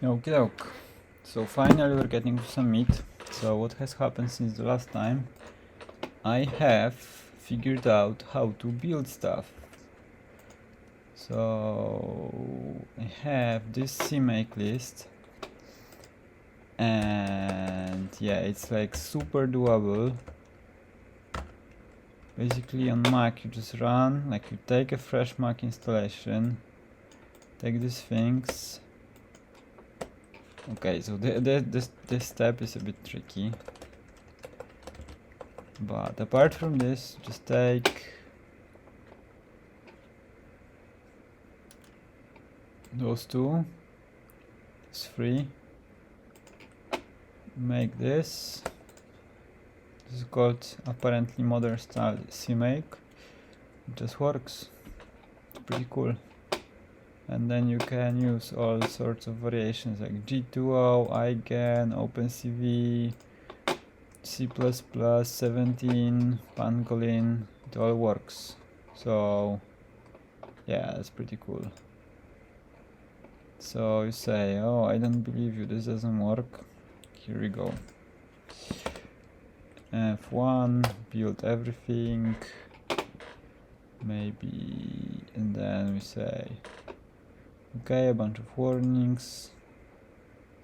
Okie doke. So finally we're getting to some meat. So what has happened since the last time? I have figured out how to build stuff. So I have this CMake list, and yeah, it's like super doable. Basically on Mac you just run, like you take a fresh Mac installation, take these things. Okay, so this step is a bit tricky, but apart from this, just take those two, it's free. Make this. This is called apparently modern style CMake. It just works. It's pretty cool. And then you can use all sorts of variations like G2O, Igen, OpenCV, C++, 17, Pangolin. It all works. So yeah, that's pretty cool. So you say, oh, I don't believe you, this doesn't work. Here we go. F1, build everything, maybe, and then we say, okay, a bunch of warnings.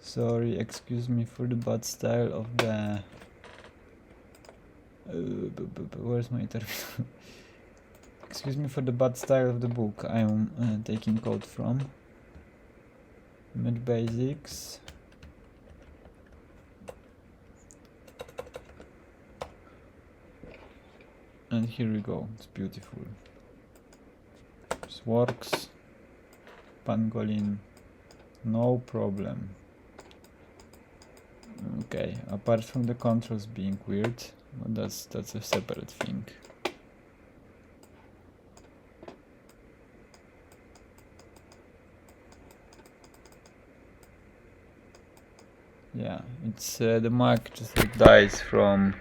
Sorry, excuse me for the bad style of the. Where's my terminal? Excuse me for the bad style of the book I'm taking code from. Mid basics. And here we go, it's beautiful. This works. Pangolin, no problem. Okay, apart from the controls being weird, but that's a separate thing. Yeah, it's the Mac just like dies from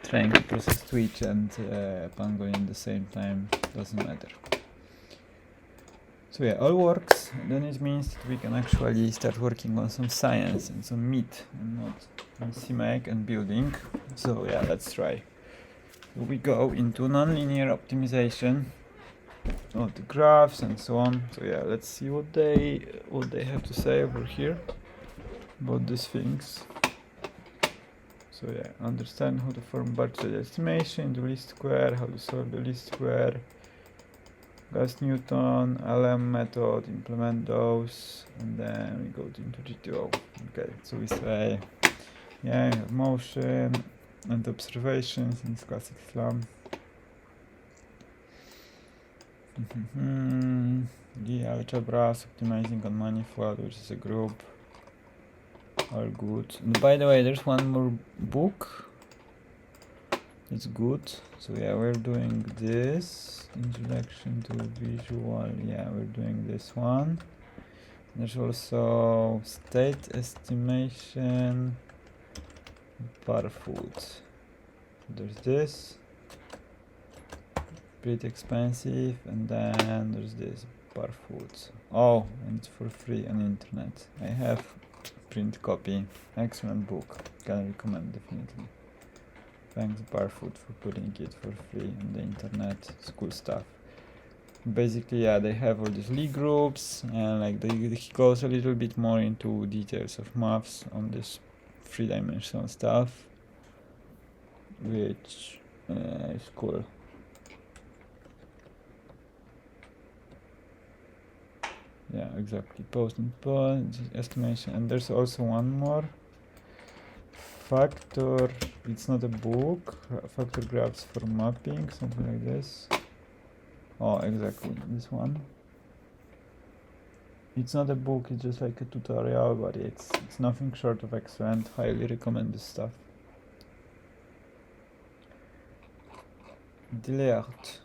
trying to process Twitch and Pangolin at the same time, doesn't matter. So yeah, all works, then it means that we can actually start working on some science and some meat and not on CMake and building. So yeah, let's try. So we go into nonlinear optimization of the graphs and so on. So yeah, let's see what they have to say over here about these things. So yeah, understand how to form bar chart estimation, the least square, how to solve the least square, Gauss-Newton, LM method, implement those, and then we go into G2O. Okay, so we say, yeah, you have motion and observations in classic SLAM. The algebras, optimizing on manifold, which is a group. All good. And by the way, there's one more book. It's good. So yeah, we're doing this. Introduction to visual. Yeah, we're doing this one. There's also state estimation, Barfoot. There's this. Pretty expensive. And then there's this, Barfoot. Oh, and it's for free on internet. I have print copy. Excellent book. Can recommend definitely. Thanks Barfoot for putting it for free on the internet. It's cool stuff. Basically, yeah, they have all these Lie groups, and like he goes a little bit more into details of maths on this three-dimensional stuff, which is cool. Yeah, exactly. Post and post estimation, and there's also one more. Factor. It's not a book. Factor graphs for mapping, something like this. Oh, exactly, this one. It's not a book, it's just like a tutorial, but it's nothing short of excellent. Highly recommend this stuff. Delaert.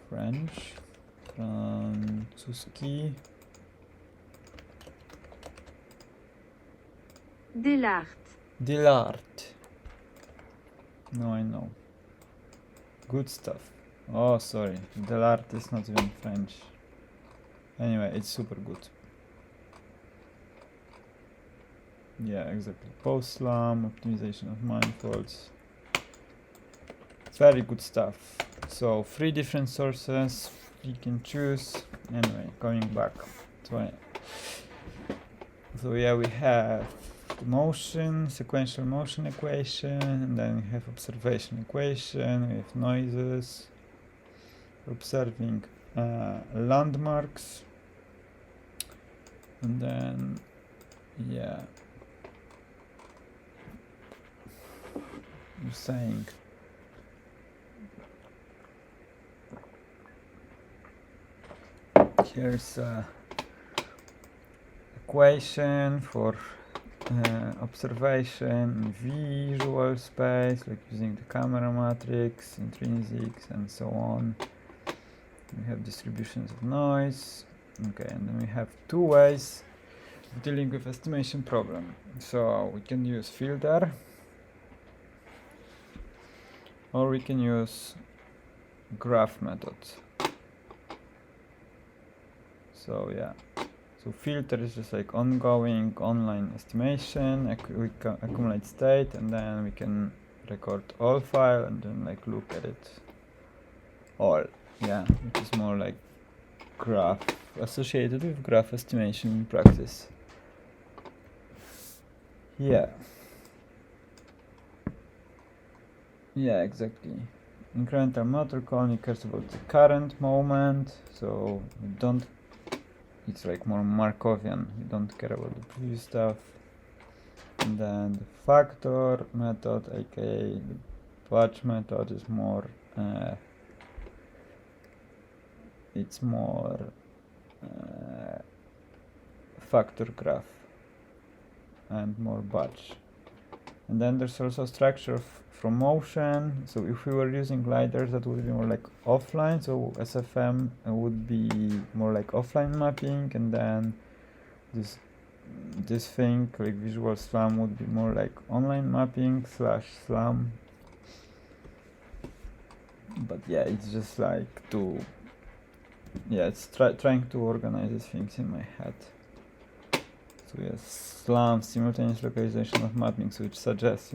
French. Francuski. Delaert. No, I know. Good stuff. Oh, sorry, Delart is not even French. Anyway, it's super good. Yeah, exactly. VSLAM, optimization of manifolds. Very good stuff. So 3 different sources you can choose. Anyway, coming back. So yeah, we have the motion, sequential motion equation, and then we have observation equation, we have noises, observing landmarks, and then yeah, I'm saying here's a equation for observation in visual space, like using the camera matrix, intrinsics, and so on. We have distributions of noise. Okay, and then we have 2 ways of dealing with estimation problem. So we can use filter, or we can use graph method. So yeah, so filter is just like ongoing online estimation. We can accumulate state, and then we can record all file and then like look at it all. Yeah, which is more like graph associated with graph estimation in practice. Yeah. Yeah, exactly. Incremental motor only cares about the current moment, so we don't. It's like more Markovian. We don't care about the previous stuff. And then the factor method, aka the batch method, is more. It's more factor graph and more batch. And then there's also structure from motion. So if we were using gliders, that would be more like offline. So SFM would be more like offline mapping, and then this thing like visual SLAM would be more like online mapping / SLAM. But yeah, it's just like it's trying to organize these things in my head. So yes, SLAM, simultaneous localization of mappings, which suggests,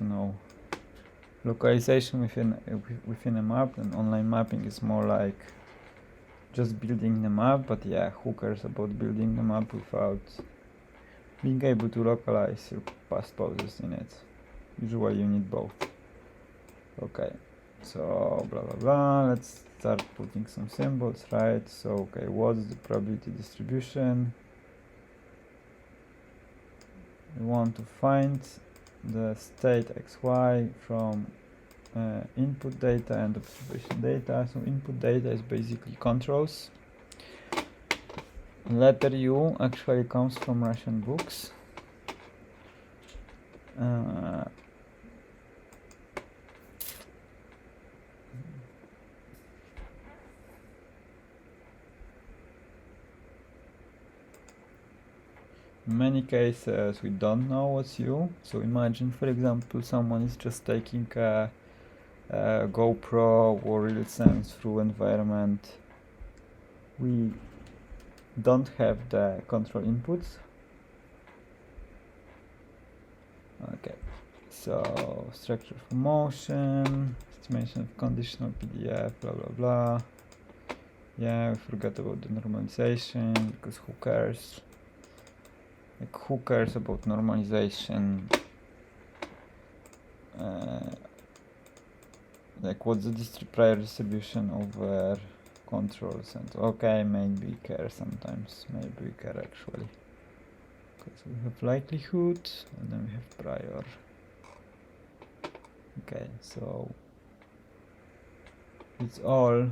localization within a map, and online mapping is more like just building the map. But yeah, who cares about building the map without being able to localize your past poses in it? Usually you need both. Okay, so blah blah blah, let's start putting some symbols, right? So okay, what's the probability distribution? We want to find the state xy from input data and observation data. So input data is basically controls. Letter U actually comes from Russian books. In many cases we don't know what's U. So imagine, for example, someone is just taking a GoPro or real sense through environment. We don't have the control inputs. Okay, so structure for motion, estimation of conditional PDF, blah blah blah. Yeah, we forgot about the normalization, because who cares? Like, who cares about normalization? Like, what's the prior distribution over controls? And okay, maybe we care sometimes. Maybe we care actually, because we have likelihood and then we have prior. Okay, so it's all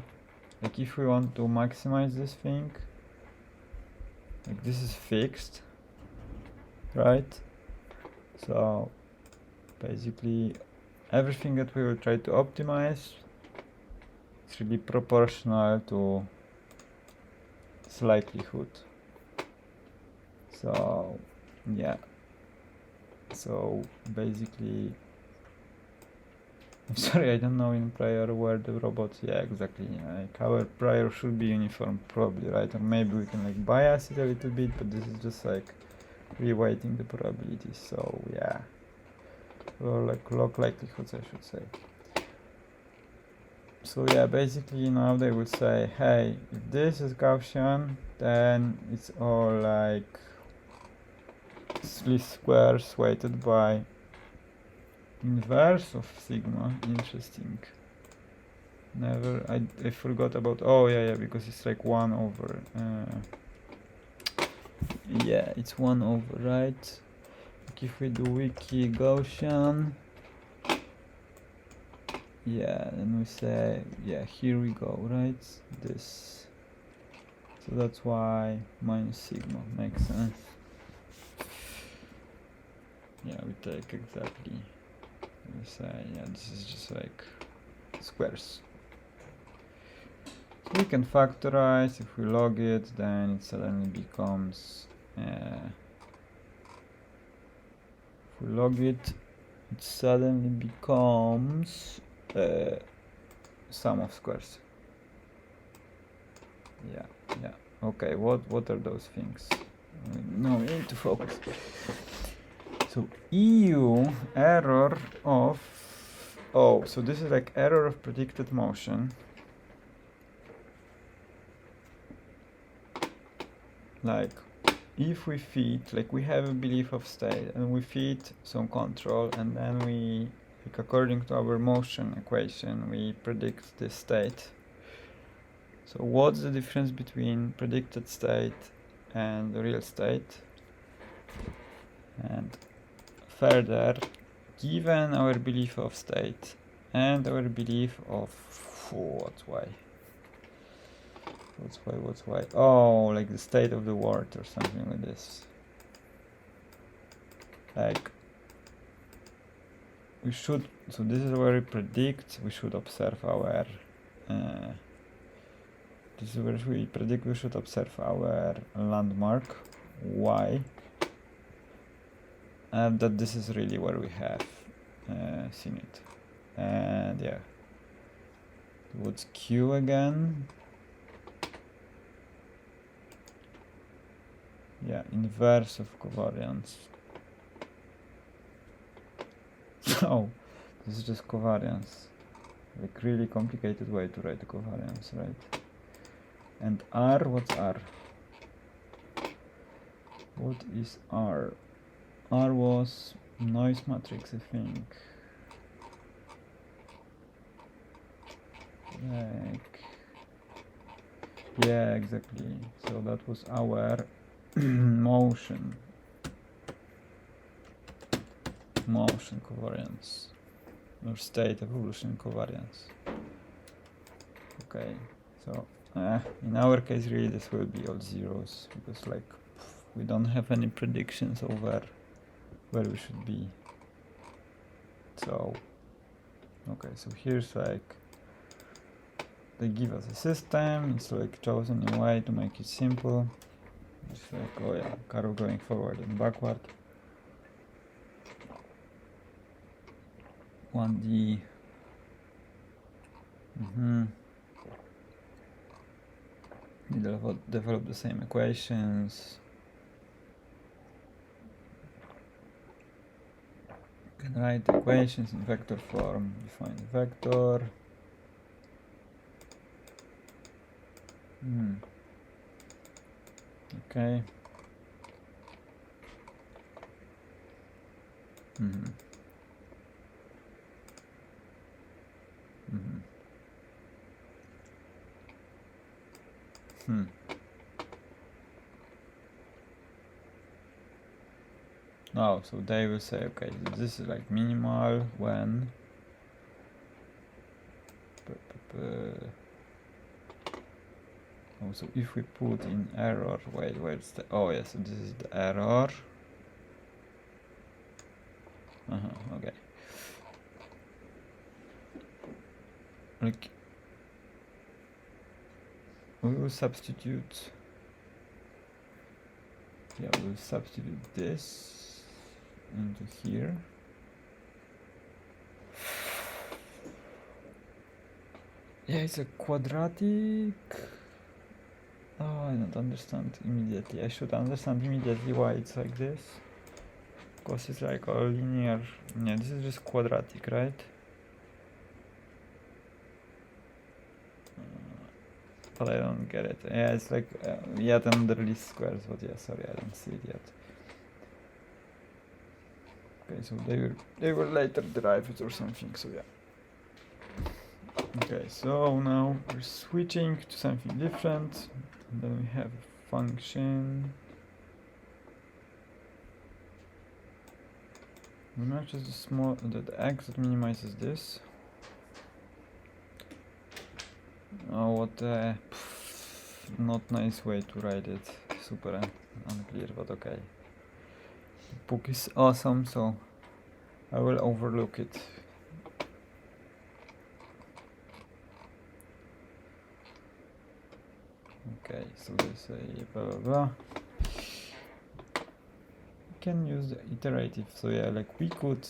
like, if we want to maximize this thing, like this is fixed, right? So basically everything that we will try to optimize is really proportional to its likelihood. So yeah, so basically I'm sorry, I don't know in prior where the robot. Yeah, exactly. Like our prior should be uniform, probably, right? Or maybe we can like bias it a little bit, but this is just like reweighting the probabilities. So yeah, or like log likelihoods, I should say. So yeah, basically now they would say, hey, if this is Gaussian, then it's all like least squares weighted by inverse of sigma. Interesting. Never, I forgot about, oh yeah, because it's like 1 over, yeah, it's 1 over, right? Like if we do wiki Gaussian, yeah, then we say, yeah, here we go, right? This, so that's why minus sigma makes sense. Yeah, we take exactly, we say, yeah, this is just like squares. So we can factorize. If we log it, then it suddenly becomes, if we log it, it suddenly becomes sum of squares. Yeah, yeah. Okay, what are those things? No, we need to focus. So EU error of, oh, so this is like error of predicted motion. Like if we feed, like we have a belief of state and we feed some control, and then we, like according to our motion equation, we predict this state. So what's the difference between predicted state and the real state? And further, given our belief of state and our belief of, what's why, oh, like the state of the world or something like this. Like we should, so this is where we predict, we should observe our, this is where we predict we should observe our landmark, y, and that this is really where we have seen it. And yeah, what's q again? Yeah, inverse of covariance. Oh, this is just covariance. Like really complicated way to write the covariance, right? And R, what's R? What is R? R was noise matrix, I think. Like, yeah, exactly. So that was our motion covariance, or state evolution covariance. Okay, so in our case really this will be all zeros, because like we don't have any predictions over where we should be. So okay, so here's like they give us a system, it's like chosen in a way to make it simple. It's like, oh yeah, curve going forward and backward. 1D. We develop the same equations. You can write equations in vector form, define the vector. Okay. Oh, so they will say, okay, this is like minimal when oh, so if we put in error, wait, where's the, oh yeah, so this is the error. Okay. Like we will substitute, yeah, we'll substitute this into here. Yeah, it's a quadratic. Oh, I don't understand immediately. I should understand immediately why it's like this. Because it's like a linear. Yeah, this is just quadratic, right? But I don't get it. Yeah, it's like yet another least squares, but yeah, sorry, I don't see it yet. Okay, so they were later derived or something, so yeah. Okay, so now we're switching to something different. And then we have a function. We matches the small the x that minimizes this. Oh, what a not nice way to write it. Super unclear, but okay. The book is awesome, so I will overlook it. Okay, so they say blah blah blah. We can use the iterative, so yeah, like we could.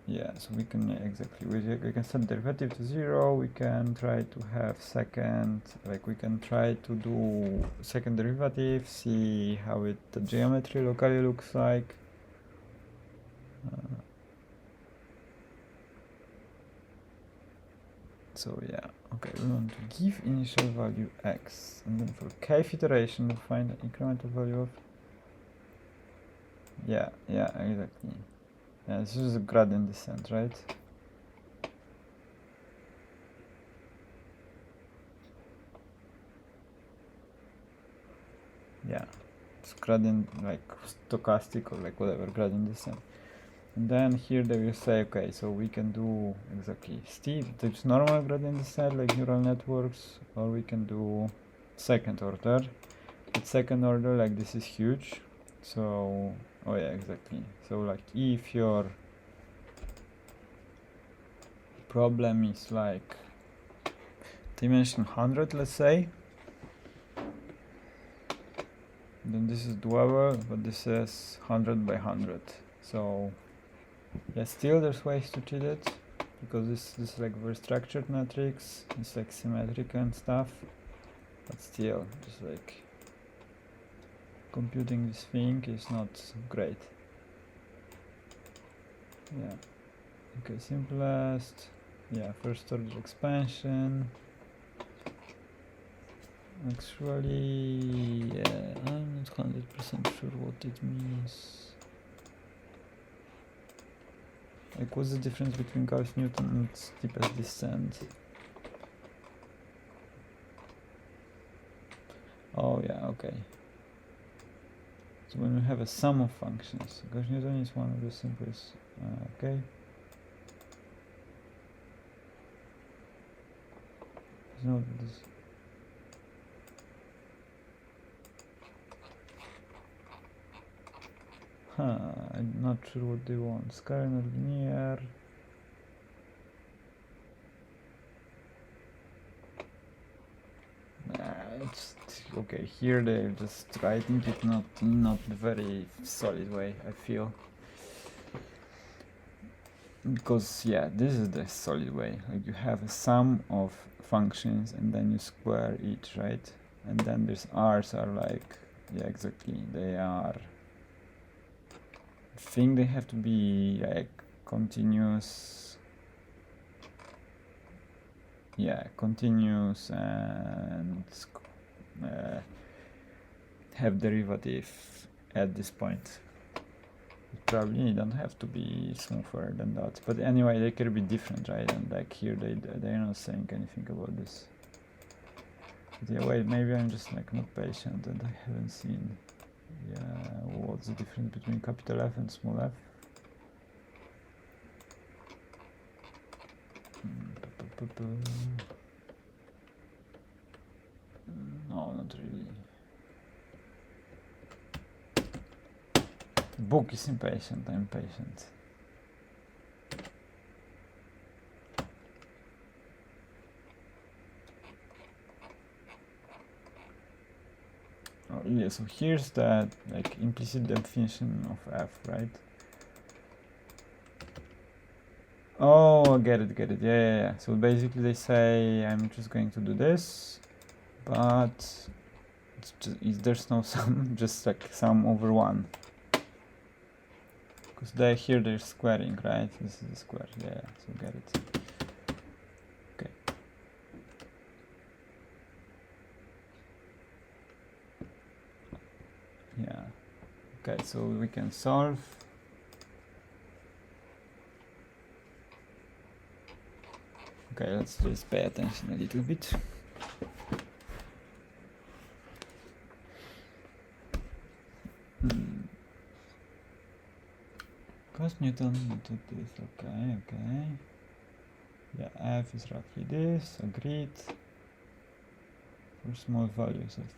Yeah, so we can exactly we can set derivative to 0. We can try to have second, like we can try to do second derivative, see how the geometry locally looks like. So yeah, okay, we want to give initial value x, and then for kth iteration we find the incremental value of. Yeah, exactly. Yeah, this is a gradient descent, right? Yeah, it's gradient, like stochastic or like whatever, gradient descent. And then here they will say, okay, so we can do exactly steep, there's normal gradient descent like neural networks, or we can do second order. But second order, like this is huge. So, oh yeah, exactly. So like if your problem is like dimension 100, let's say, then this is doable, but this is 100 by 100. So yeah, still there's ways to treat it, because this is like very structured matrix, it's like symmetric and stuff, but still, just like computing this thing is not great. Yeah. Okay, simplest. Yeah, first order expansion. Actually, yeah, I'm not 100% sure what it means. Like, what's the difference between Gauss-Newton and steepest descent? Oh yeah, okay. So when we have a sum of functions, Gauss-Newton is one of the simplest. Okay. No, this. I'm not sure what they want. Scalar not linear. It's okay. Here they're just writing it not very solid way, I feel. Because yeah, this is the solid way. Like you have a sum of functions and then you square each, right? And then there's r's are like, yeah, exactly. They are. I think they have to be like continuous. Yeah, continuous and have derivative at this point. It probably don't have to be smoother than that, but anyway, they could be different, right? And like here, they're not saying anything about this. But yeah, wait, maybe I'm just like not patient and I haven't seen. Yeah, what's the difference between capital F and small f? No, not really. The book is impatient, I'm patient. Oh yeah, so here's that like implicit definition of f, right? Oh, I get it. Yeah. So basically they say I'm just going to do this, but it's just, there's no sum, just like sum over 1. Because here they're squaring, right? This is a square, yeah, so get it. Okay. Yeah. Okay, so we can solve. Okay, let's just pay attention a little bit. Cos Newton to this, okay. Yeah, F is roughly this, agreed. For small values of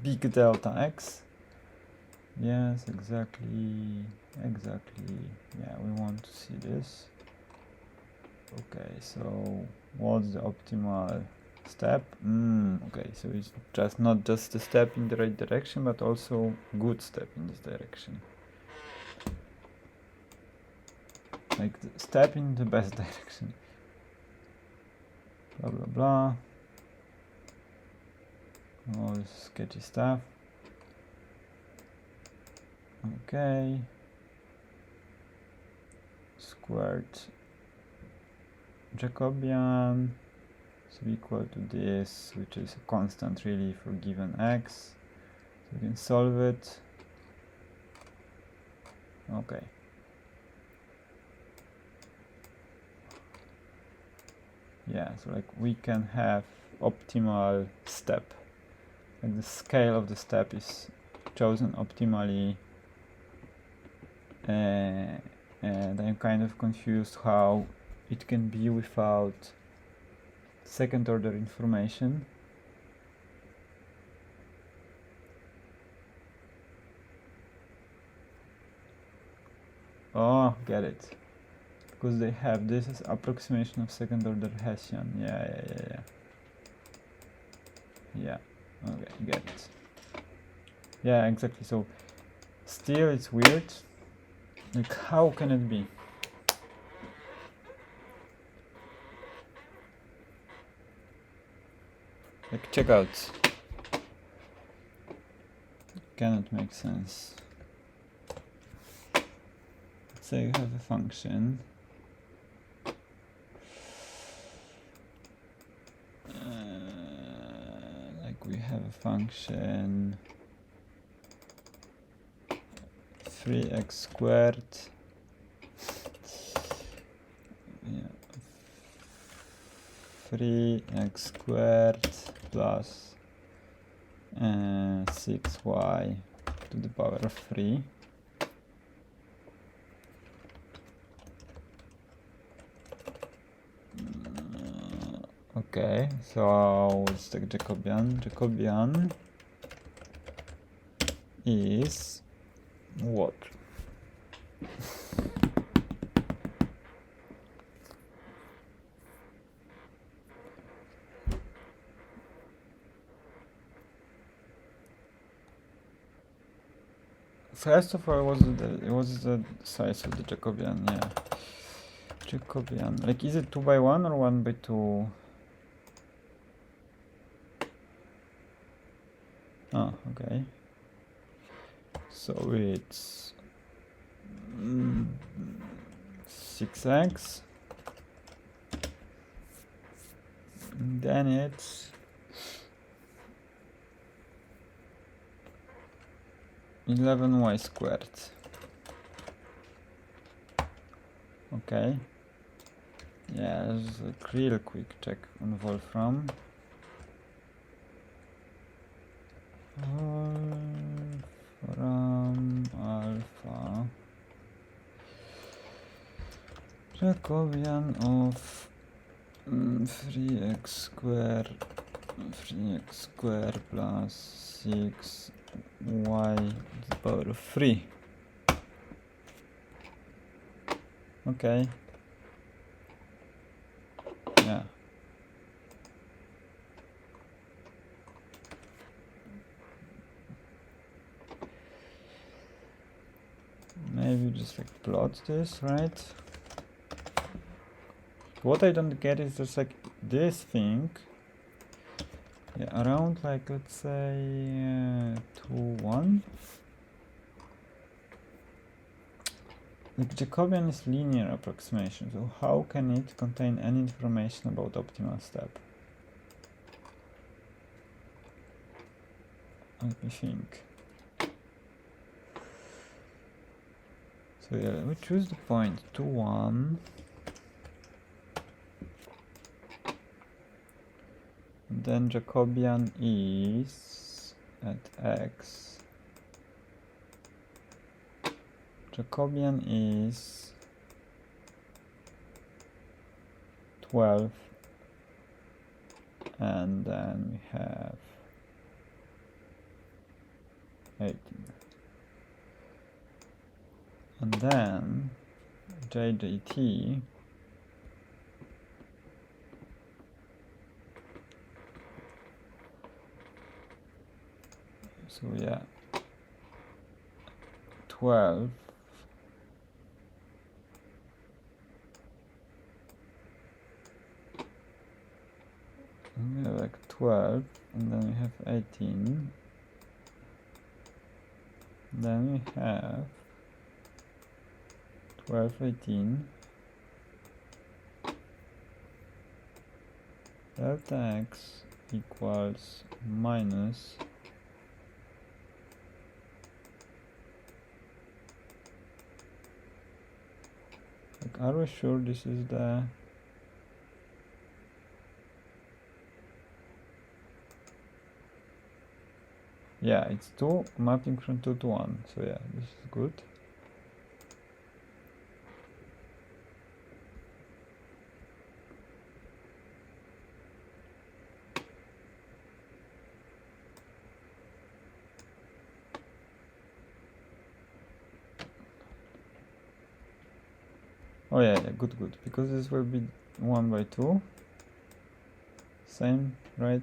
big delta X. Yes, exactly. Yeah, we want to see this. Okay, so what's the optimal step? Okay, so it's just not just a step in the right direction, but also good step in this direction. Like the step in the best direction. Blah blah blah. All this sketchy stuff. Okay. Squared Jacobian is equal to this, which is a constant really for given x. So we can solve it. Okay. Yeah, so like we can have optimal step. Like the scale of the step is chosen optimally. And I'm kind of confused how it can be without second order information. Oh, get it. Because they have this as approximation of second order Hessian. Yeah, okay, get it. Yeah, exactly. So still it's weird. Like, how can it be? Like, check out. Cannot make sense. Let's say you have a function. Like we have a function 3x squared. Yeah. 3x squared plus 6y to the power of 3. Okay, so what's the Jacobian? Jacobian is what? First of all, it was the size of the Jacobian, yeah. Jacobian, like, is it 2 by 1 or 1 by 2? Oh, okay. So it's 6x. And then it's 11y squared. Okay. Yeah, there's a real quick check on Wolfram. Wolfram alpha Jacobian of 3x square plus 6y to the power of 3. Okay. Yeah. Maybe just like plot this, right? what I don't get is there's like this thing, yeah, around like let's say 2, 1. Like Jacobian is linear approximation, so how can it contain any information about optimal step? Let me think. So yeah, we choose the point 2, 1. Then Jacobian is at x. Jacobian is 12, and then we have 18. And then JJT so yeah, 12 and we have like 12, and then we have 18, then we have 12, 18, delta x equals minus like, are we sure this is the yeah, it's 2 mapping from 2 to 1, so yeah, this is good. Oh yeah, yeah, good, good, because this will be 1 by 2. Same, right?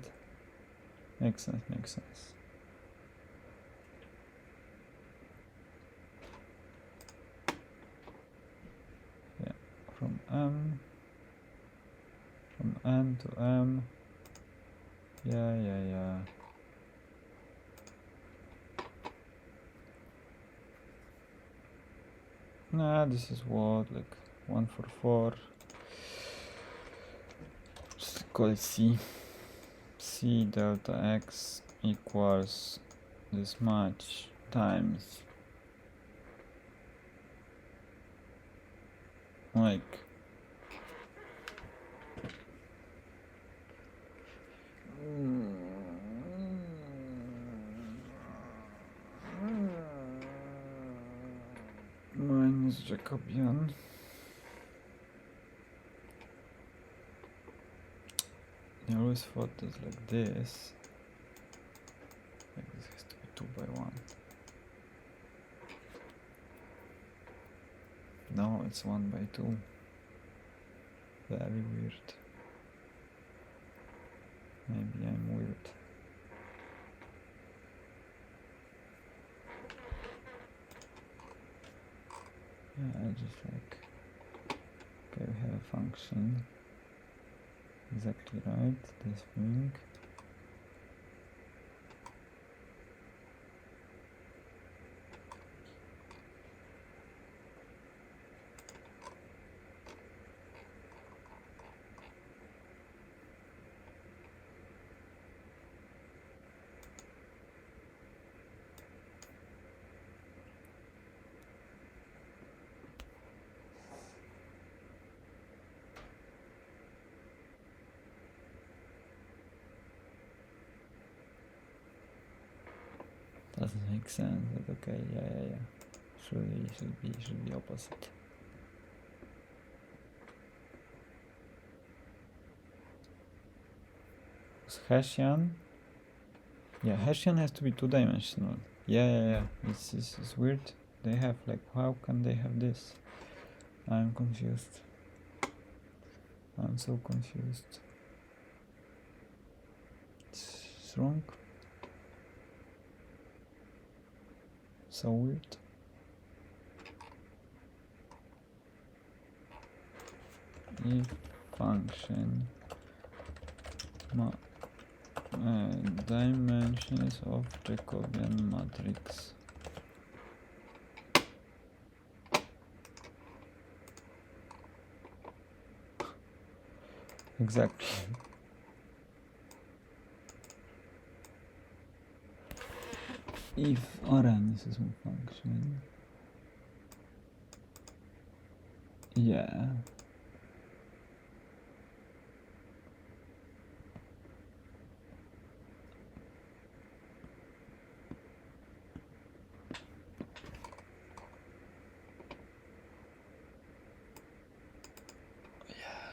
Makes sense, makes sense. Yeah, from N to M. Yeah, yeah, yeah. Nah, this is what, like 1 for 4. Just call it C. C delta x equals this much times like minus Jacobian. I always thought that like this. Like this has to be 2 by 1. No, it's 1 by 2. Very weird. Maybe I'm weird. Yeah, I just like, okay, we have a function. Exactly right, this thing. Doesn't make sense, but okay, yeah. Should be opposite. Hessian. Yeah, Hessian has to be 2-dimensional. Yeah. This is weird. They have like, how can they have this? I'm confused. I'm so confused. It's wrong. So weird. If function dimensions of Jacobian matrix. Exactly. If Rn is a small function, yeah.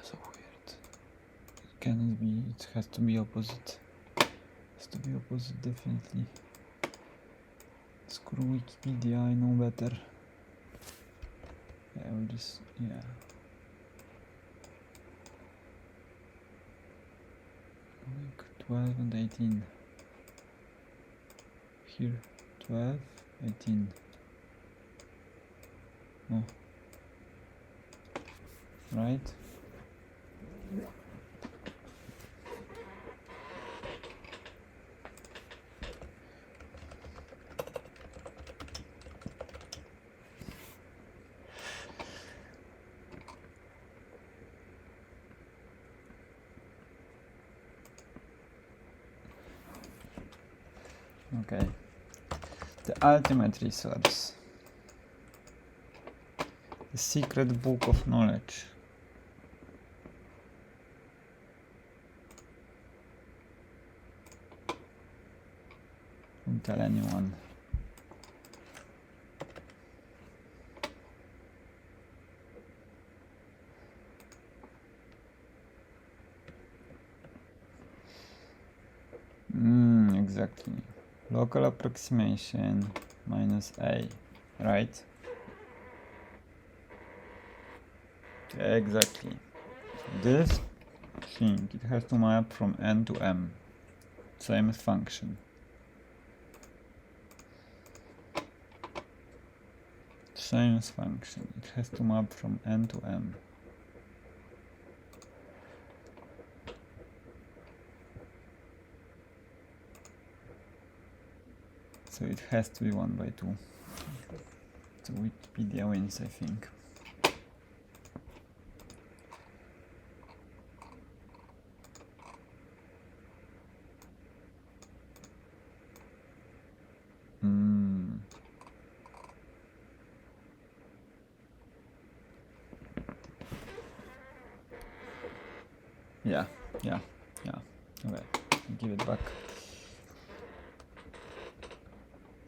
So weird. It cannot be, it has to be opposite. It has to be opposite, definitely. Screw Wikipedia, I know better. Yeah, we'll just, yeah. Like 12 and 18. Here, 12, 18. Oh. Right? Okay. The ultimate resource. The secret book of knowledge. Don't tell anyone. Exactly. Local approximation minus A, right? Exactly. This thing, it has to map from N to M. Same as function. Same as function. It has to map from N to M. So it has to be 1 by 2. So Wikipedia wins, I think. Yeah. Okay, give it back.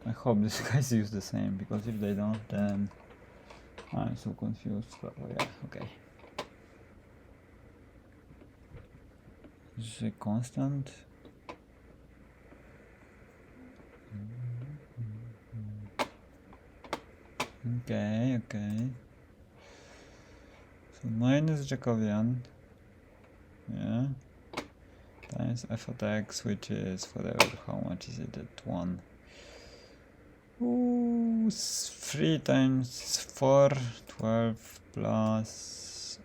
I hope these guys use the same, because if they don't, then I'm so confused. But yeah, okay. Is it a constant? Okay. So minus Jacobian, yeah, times f of x, which is whatever, how much is it at 1? Ooh, 3 times 4, 12 plus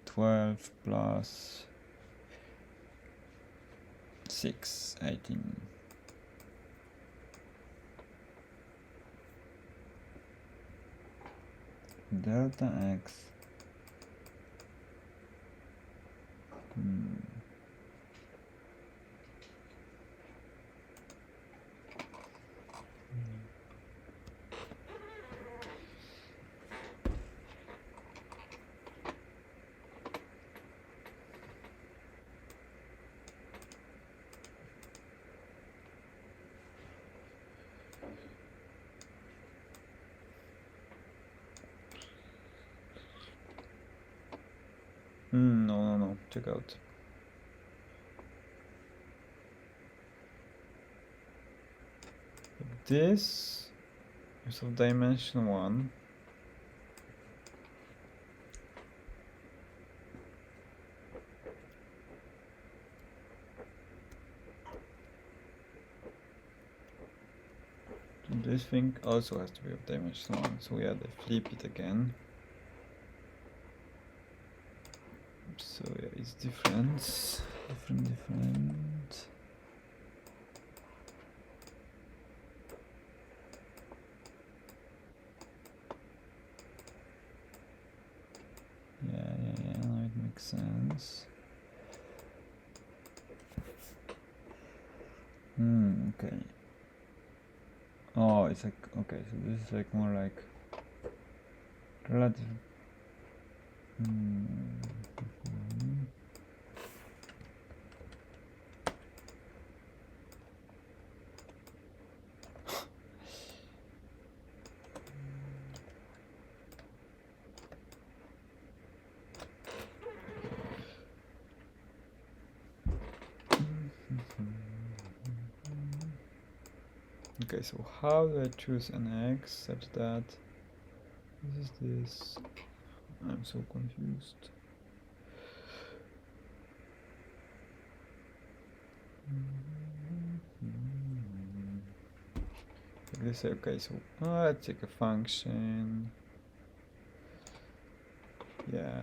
12 plus 6, 18. Delta x. No, check out. This is of dimension 1. This thing also has to be of dimension 1, so yeah, they flip it again. So yeah, it's different. Yeah, now it makes sense. Okay. Oh, it's like, okay, so this is like more like relative. Okay, so how do I choose an x such that this is this? I'm so confused. This, okay, so let's take a function. Yeah.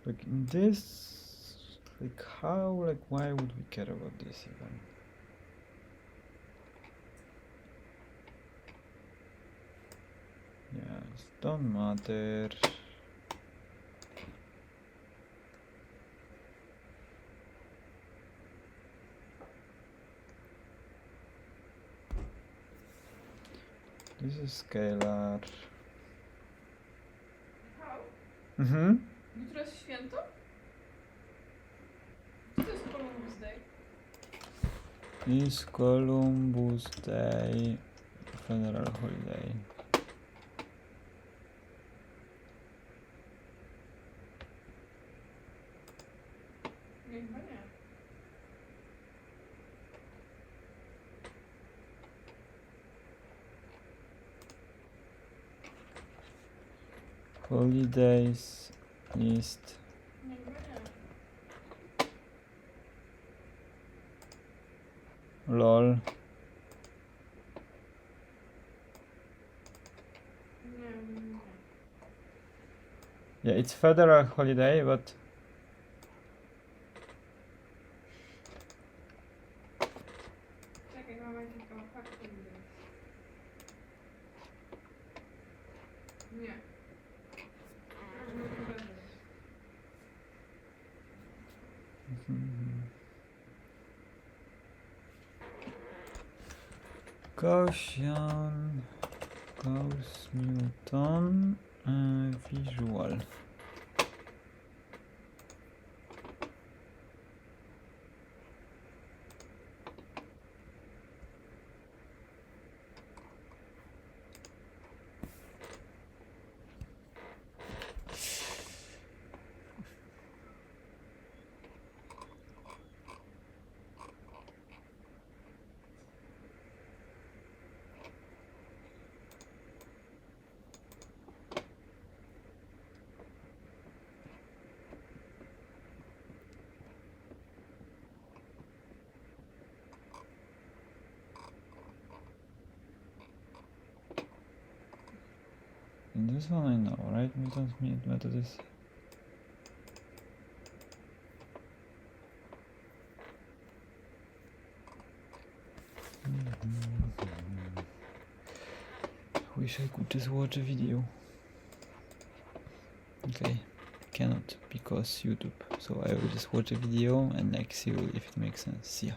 Like in this, like how, like why would we care about this even? Yeah, it don't matter. This is scalar. Jutro jest święto? Co to jest Columbus Day? Is Columbus Day federal holiday? Nie, chyba nie. Holidays list. Nie, chyba nie. Lol. Nie. Yeah, it's federal holiday, but Czekaj, mam jakieś fakty. Nie. Gaussian, Gauss-Newton, visual. And this one I know, right? Newton's method is. Wish I could just watch a video. Okay, cannot because YouTube. So I will just watch a video and like see if it makes sense. See ya.